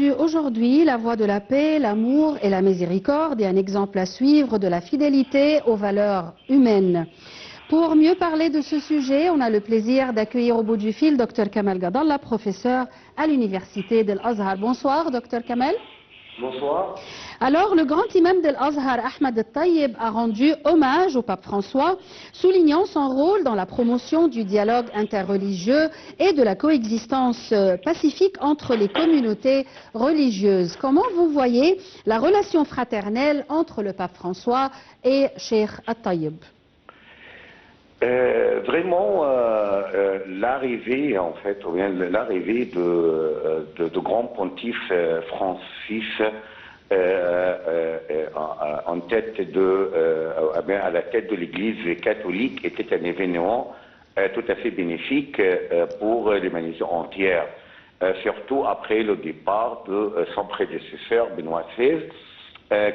entendu aujourd'hui la voix de la paix, l'amour et la miséricorde et un exemple à suivre de la fidélité aux valeurs humaines. Pour mieux parler de ce sujet, on a le plaisir d'accueillir au bout du fil Dr Kamel Gadallah, professeur à l'université de l'Azhar. Bonsoir Dr Kamel. Bonsoir. Alors, le grand imam de l'Azhar, Ahmed al-Tayyib, a rendu hommage au pape François, soulignant son rôle dans la promotion du dialogue interreligieux et de la coexistence pacifique entre les communautés religieuses. Comment vous voyez la relation fraternelle entre le pape François et Cheikh al-Tayyib? Vraiment, l'arrivée, en fait, l'arrivée de grand pontife Francis à la tête de l'Église catholique était un événement tout à fait bénéfique pour l'humanité entière, surtout après le départ de son prédécesseur Benoît XVI.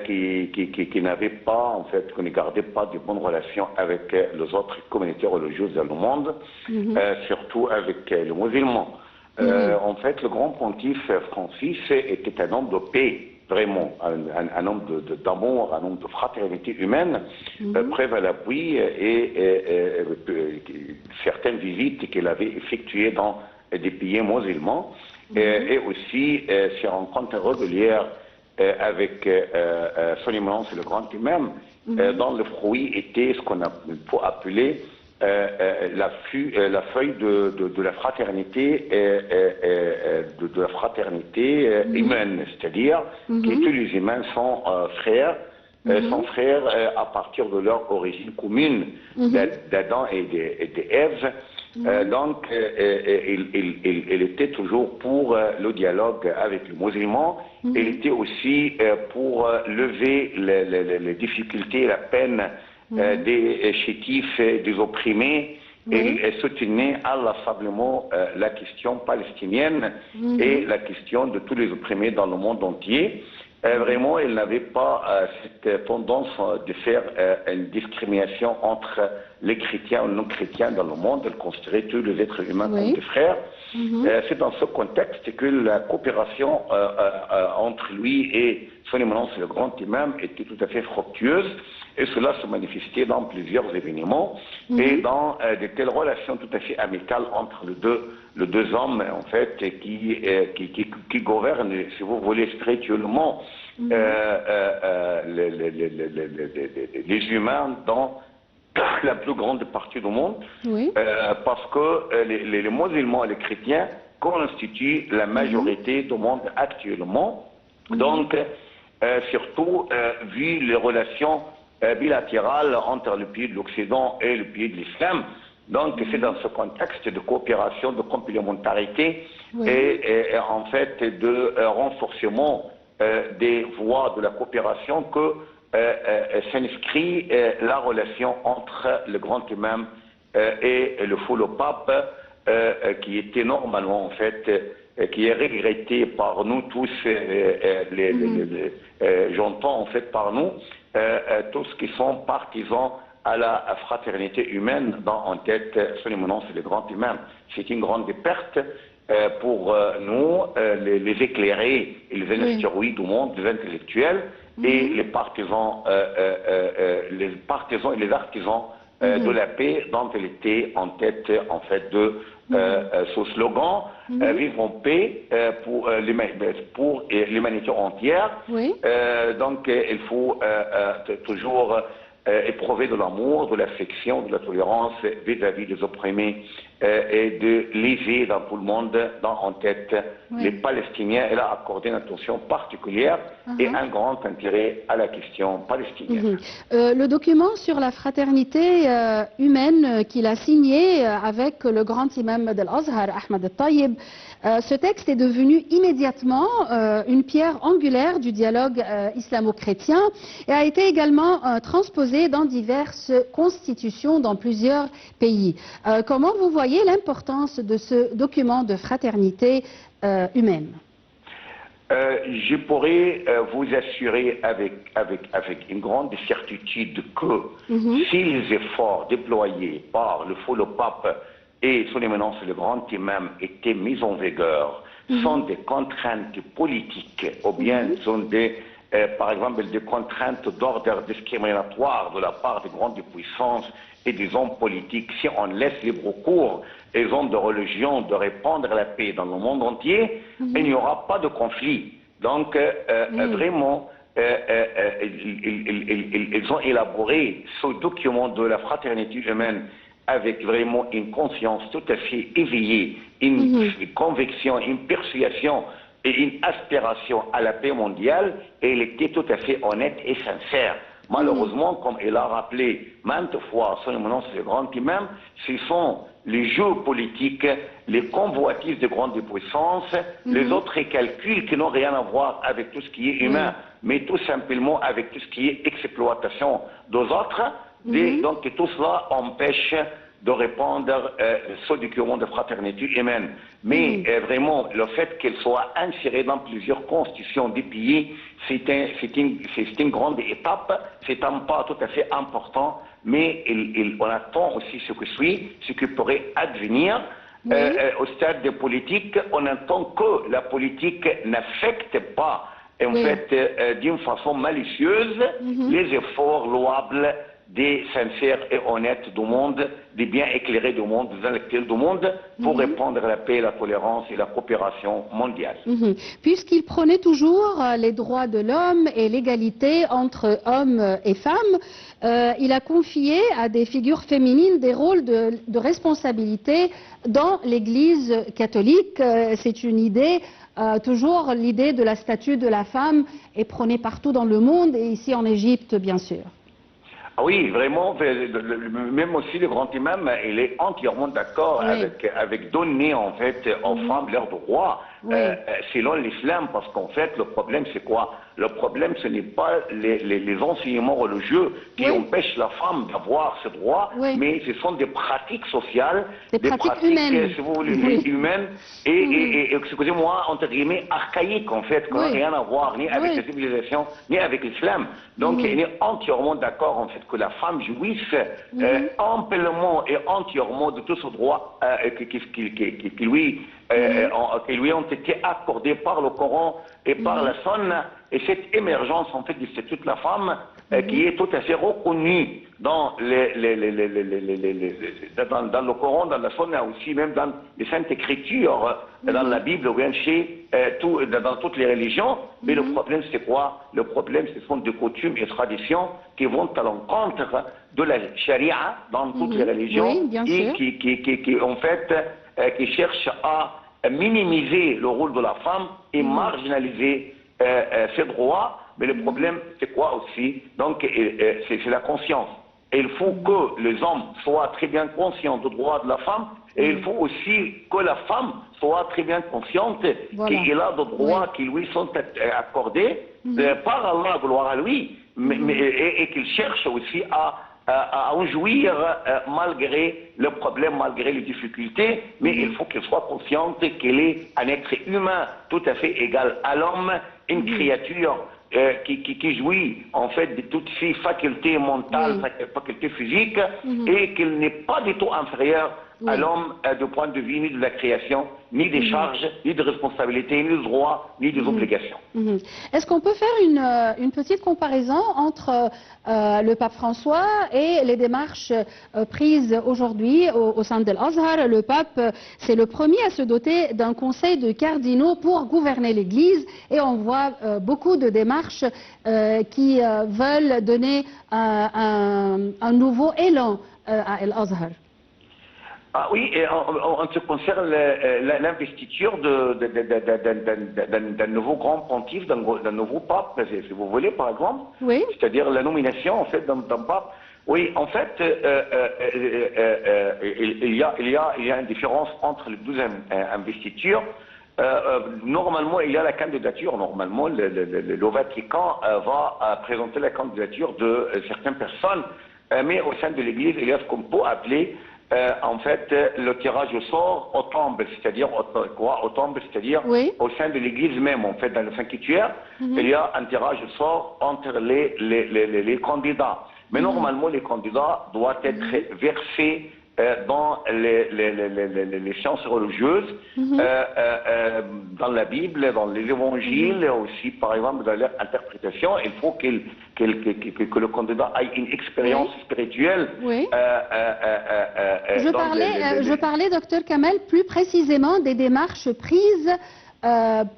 Qui n'avait pas, en fait, qui ne gardait pas de bonnes relations avec les autres communautés religieuses dans le monde, surtout avec les musulmans. En fait, le grand pontife Francis était un homme de paix, vraiment, un homme d'amour, un homme de fraternité humaine, preuve à l'appui et certaines visites qu'il avait effectuées dans des pays musulmans, et aussi ses rencontres régulières avec son éminence le grand imam, dont le fruit était ce qu'on peut appeler la feuille de la fraternité, de la fraternité humaine, c'est-à-dire que tous les humains sont frères, à partir de leur origine commune, d'Adam et d'Ève. Donc, il était toujours pour le dialogue avec les musulmans. Il était aussi pour lever les difficultés, la peine des chétifs, des opprimés. Il soutenait inlassablement la question palestinienne et la question de tous les opprimés dans le monde entier. Vraiment, il n'avait pas cette tendance de faire une discrimination entre les chrétiens et les non-chrétiens dans le monde. Il considérait tous les êtres humains comme des frères. C'est dans ce contexte que la coopération entre lui et son éminence, le grand imam, était tout à fait fructueuse. Et cela se manifestait dans plusieurs événements et dans de telles relations tout à fait amicales entre les deux hommes, en fait, qui gouvernent, si vous voulez, spirituellement les humains dans la plus grande partie du monde, parce que les musulmans et les chrétiens constituent la majorité du monde actuellement. Donc, surtout, vu les relations bilatérales entre le pays de l'Occident et le pays de l'Islam. Donc, c'est dans ce contexte de coopération, de complémentarité et en fait de renforcement des voies de la coopération que s'inscrit la relation entre le grand imam et le fou le pape, qui était normalement, en fait, qui est regretté par nous tous, j'entends en fait par nous, tous qui sont partisans à la fraternité humaine en tête son éminence le grand imam. C'est une grande perte pour nous, les éclairés et les instruits du monde, les intellectuels et les partisans et les artisans de la paix dont il était en tête en fait de ce slogan vivre en paix pour l'humanité entière. Donc il faut toujours éprouver de l'amour, de l'affection, de la tolérance vis-à-vis des opprimés et de léger dans tout le monde, en tête les Palestiniens. Elle a accordé une attention particulière et un grand intérêt à la question palestinienne. Le document sur la fraternité humaine qu'il a signé avec le grand imam de l'Azhar, Ahmed al-Tayyib, ce texte est devenu immédiatement une pierre angulaire du dialogue islamo-chrétien et a été également transposé dans diverses constitutions dans plusieurs pays. Comment vous voyez l'importance de ce document de fraternité humaine? Je pourrais vous assurer avec une grande certitude que si les efforts déployés par le fou le pape et son éminence le grand imam étaient mis en vigueur sont des contraintes politiques, ou bien sont des, par exemple, des contraintes d'ordre discriminatoire de la part des grandes puissances et des hommes politiques. Si on laisse libre cours aux hommes de religion de répandre la paix dans le monde entier, il n'y aura pas de conflit. Donc, vraiment, ils ont élaboré ce document de la fraternité humaine avec vraiment une conscience tout à fait éveillée, une conviction, une persuasion et une aspiration à la paix mondiale, et il était tout à fait honnête et sincère. Malheureusement, comme il a rappelé maintes fois son éminence le grand imam, ce sont les jeux politiques, les convoitises de grandes puissances, les autres calculs qui n'ont rien à voir avec tout ce qui est humain, mais tout simplement avec tout ce qui est exploitation des autres. Donc tout cela empêche de répondre ce document de fraternité humaine. Mais vraiment, le fait qu'elle soit insérée dans plusieurs constitutions des pays, c'est une grande étape, c'est un pas tout à fait important, mais on attend aussi ce que suit, ce qui pourrait advenir. Au stade de politique, on attend que la politique n'affecte pas, en fait, d'une façon malicieuse, les efforts louables des sincères et honnêtes du monde, des bien éclairés du monde, des intellectuels du monde, pour répandre la paix, la tolérance et la coopération mondiale. Puisqu'il prônait toujours les droits de l'homme et l'égalité entre hommes et femmes, il a confié à des figures féminines des rôles de responsabilité dans l'Église catholique. C'est une idée, toujours l'idée de la statue de la femme est prônée partout dans le monde et ici en Égypte, bien sûr. Ah oui, vraiment, même aussi le grand imam, il est entièrement d'accord avec donner en fait aux femmes leurs droits selon l'islam, parce qu'en fait le problème c'est quoi? Le problème ce n'est pas les enseignements religieux qui empêchent la femme d'avoir ce droit, mais ce sont des pratiques sociales, des pratiques humaines, si vous voulez, humaines et excusez-moi, entre guillemets, archaïques en fait, qui n'ont rien à voir ni avec la civilisation, ni avec l'islam. Donc il est entièrement d'accord en fait que la femme jouisse amplement et entièrement de tout ce droit qui lui ont été accordés par le Coran et par la Sunna, et cette émergence en fait du statut de la femme qui est tout à fait reconnue dans dans le Coran, dans la Sunna aussi, même dans les Saintes Écritures, dans la Bible, ou bien dans toutes les religions. Mais le problème c'est quoi? Le problème ce sont des coutumes et traditions qui vont à l'encontre de la charia dans toutes les religions et qui en fait qui cherchent à minimiser le rôle de la femme et marginaliser ses droits. Mais le problème, c'est quoi aussi? Donc, c'est la conscience. Et il faut que les hommes soient très bien conscients des droits de la femme, et il faut aussi que la femme soit très bien consciente qu'il a des droits qui lui sont accordés par Allah, gloire à lui, et qu'il cherche aussi à en jouir malgré le problème, malgré les difficultés, mais il faut qu'elle soit consciente qu'elle est un être humain tout à fait égal à l'homme, une créature qui jouit en fait de toutes ses facultés mentales, facultés physiques, et qu'elle n'est pas du tout inférieure à l'homme du point de vue ni de la création, ni des charges, ni de responsabilités, ni de droits, ni des obligations. Est-ce qu'on peut faire une petite comparaison entre le pape François et les démarches prises aujourd'hui au sein de l'Azhar? Le pape, c'est le premier à se doter d'un conseil de cardinaux pour gouverner l'Église, et on voit beaucoup de démarches qui veulent donner un nouveau élan à l'Azhar. Ah oui, et en ce qui concerne l'investiture d'un nouveau grand pontife, d'un nouveau pape, si vous voulez, par exemple, c'est-à-dire la nomination en fait d'un pape. Oui, en fait, il y a une différence entre les deux investitures. Normalement, il y a la candidature. Normalement, le Vatican va présenter la candidature de certaines personnes, mais au sein de l'Église, il y a ce qu'on peut appeler en fait, le tirage au sort au tombe, c'est-à-dire au sein de l'Église même, en fait, dans le sanctuaire, il y a un tirage au sort entre les candidats. Mais normalement, les candidats doivent être versés dans les sciences religieuses, dans la Bible, dans les évangiles, aussi par exemple dans leur interprétation. Il faut que le candidat ait une expérience spirituelle. Oui. Je parlais, docteur Kamel, plus précisément des démarches prises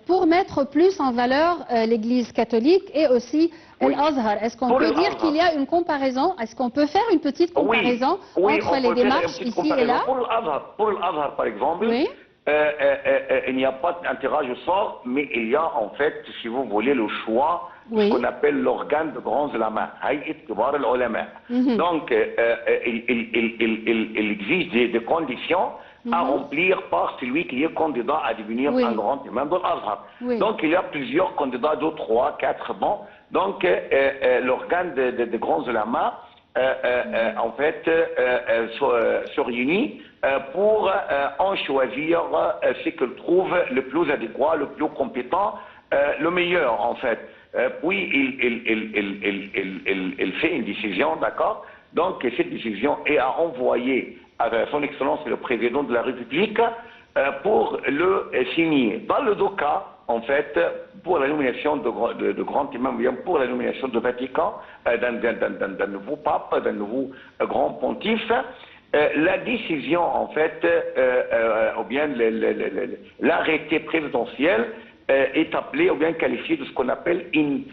pour mettre plus en valeur l'Église catholique et aussi l'Azhar. Est-ce qu'on peut dire qu'il y a une comparaison? Est-ce qu'on peut faire une petite comparaison entre les démarches ici et là? Pour l'Azhar, par exemple, il n'y a pas un tirage au sort, mais il y a en fait, si vous voulez, le choix, ce qu'on appelle l'organe de grands ulama, Donc, il existe des conditions à remplir par celui qui est candidat à devenir un grand imam de l'Azhar. Donc, il y a plusieurs candidats, 2, 3, 4 bons. Donc, l'organe de grands ulama, en fait, se réunit pour en choisir ce qu'il trouve le plus adéquat, le plus compétent, le meilleur, en fait. Puis, il fait une décision, d'accord? Donc, cette décision est à envoyer à son Excellence le Président de la République pour le signer. Dans le deux cas, en fait, pour la nomination de grand imam, pour la nomination de Vatican, d'un nouveau pape, d'un nouveau grand pontife, la décision, en fait, ou bien l'arrêté présidentiel est appelé ou bien qualifié de ce qu'on appelle une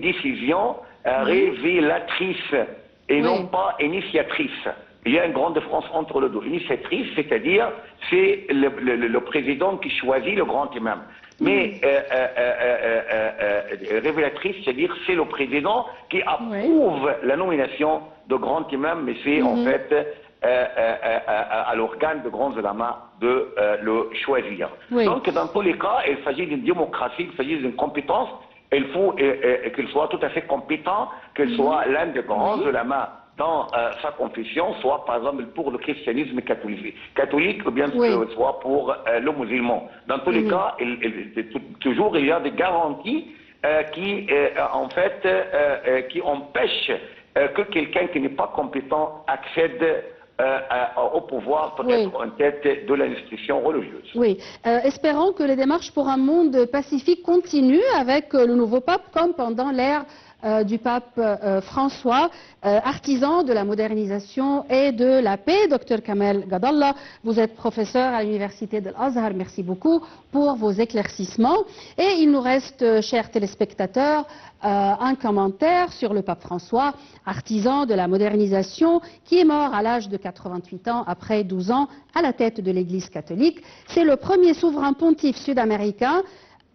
décision révélatrice et non pas initiatrice. Il y a une grande différence entre les deux. Initiatrice, c'est-à-dire c'est le président qui choisit le grand imam. Mais révélatrice, c'est-à-dire c'est le président qui approuve la nomination de grand imam, mais c'est en fait à l'organe de grands ulama de le choisir. Donc dans tous les cas, il s'agit d'une démocratie, il s'agit d'une compétence. Il faut qu'il soit tout à fait compétent, qu'il soit l'un des grands ulama dans sa confession, soit par exemple pour le christianisme catholique ou bien soit pour le musulman. Dans tous les cas, toujours il y a des garanties qui en fait qui empêchent que quelqu'un qui n'est pas compétent accède au pouvoir, peut-être en tête de l'institution religieuse. Oui, espérons que les démarches pour un monde pacifique continuent avec le nouveau pape, comme pendant l'ère du pape François, artisan de la modernisation et de la paix. Docteur Kamel Gadallah, vous êtes professeur à l'université de l'Azhar. Merci beaucoup pour vos éclaircissements. Et il nous reste, chers téléspectateurs, un commentaire sur le pape François, artisan de la modernisation, qui est mort à l'âge de 88 ans après 12 ans à la tête de l'Église catholique. C'est le premier souverain pontife sud-américain,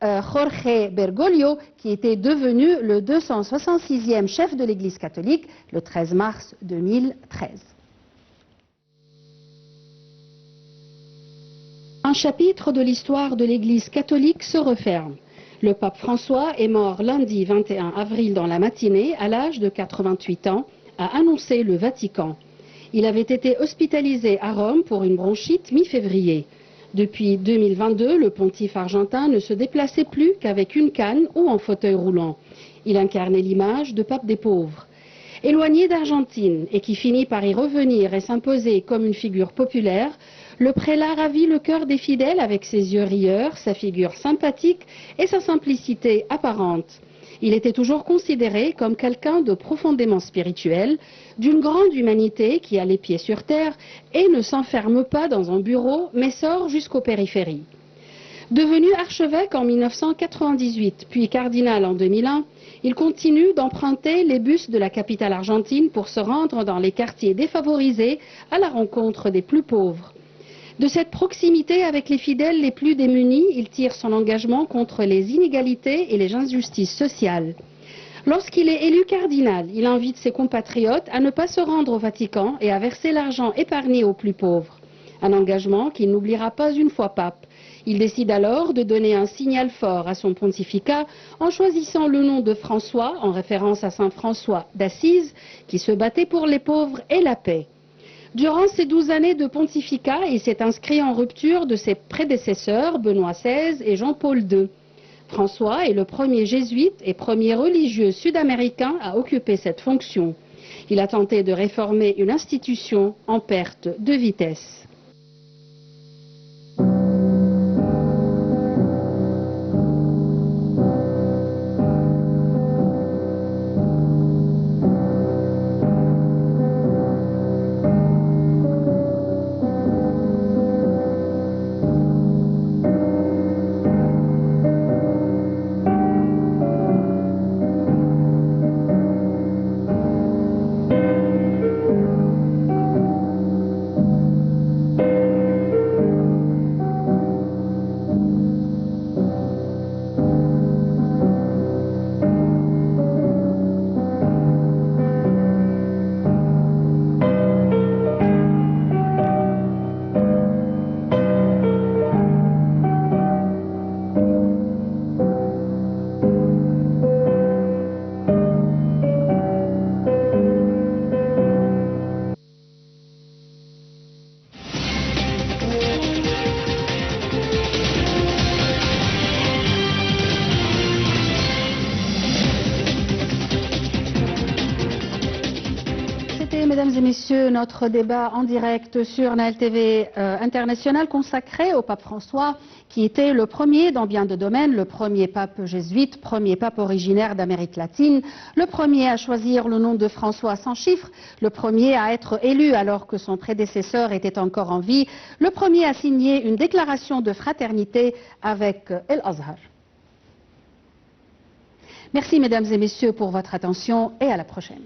Jorge Bergoglio, qui était devenu le 266e chef de l'Église catholique le 13 mars 2013. Un chapitre de l'histoire de l'Église catholique se referme. Le pape François est mort lundi 21 avril dans la matinée à l'âge de 88 ans, a annoncé le Vatican. Il avait été hospitalisé à Rome pour une bronchite mi-février. Depuis 2022, le pontife argentin ne se déplaçait plus qu'avec une canne ou en fauteuil roulant. Il incarnait l'image de pape des pauvres. Éloigné d'Argentine et qui finit par y revenir et s'imposer comme une figure populaire, le prélat ravit le cœur des fidèles avec ses yeux rieurs, sa figure sympathique et sa simplicité apparente. Il était toujours considéré comme quelqu'un de profondément spirituel, d'une grande humanité qui a les pieds sur terre et ne s'enferme pas dans un bureau, mais sort jusqu'aux périphéries. Devenu archevêque en 1998, puis cardinal en 2001, il continue d'emprunter les bus de la capitale argentine pour se rendre dans les quartiers défavorisés à la rencontre des plus pauvres. De cette proximité avec les fidèles les plus démunis, il tire son engagement contre les inégalités et les injustices sociales. Lorsqu'il est élu cardinal, il invite ses compatriotes à ne pas se rendre au Vatican et à verser l'argent épargné aux plus pauvres. Un engagement qu'il n'oubliera pas une fois pape. Il décide alors de donner un signal fort à son pontificat en choisissant le nom de François, en référence à saint François d'Assise, qui se battait pour les pauvres et la paix. Durant ces 12 années de pontificat, il s'est inscrit en rupture de ses prédécesseurs, Benoît XVI et Jean-Paul II. François est le premier jésuite et premier religieux sud-américain à occuper cette fonction. Il a tenté de réformer une institution en perte de vitesse. Mesdames et messieurs, notre débat en direct sur Nile TV International consacré au pape François, qui était le premier dans bien de domaines, le premier pape jésuite, premier pape originaire d'Amérique latine, le premier à choisir le nom de François sans chiffre, le premier à être élu alors que son prédécesseur était encore en vie, le premier à signer une déclaration de fraternité avec El Azhar. Merci mesdames et messieurs pour votre attention et à la prochaine.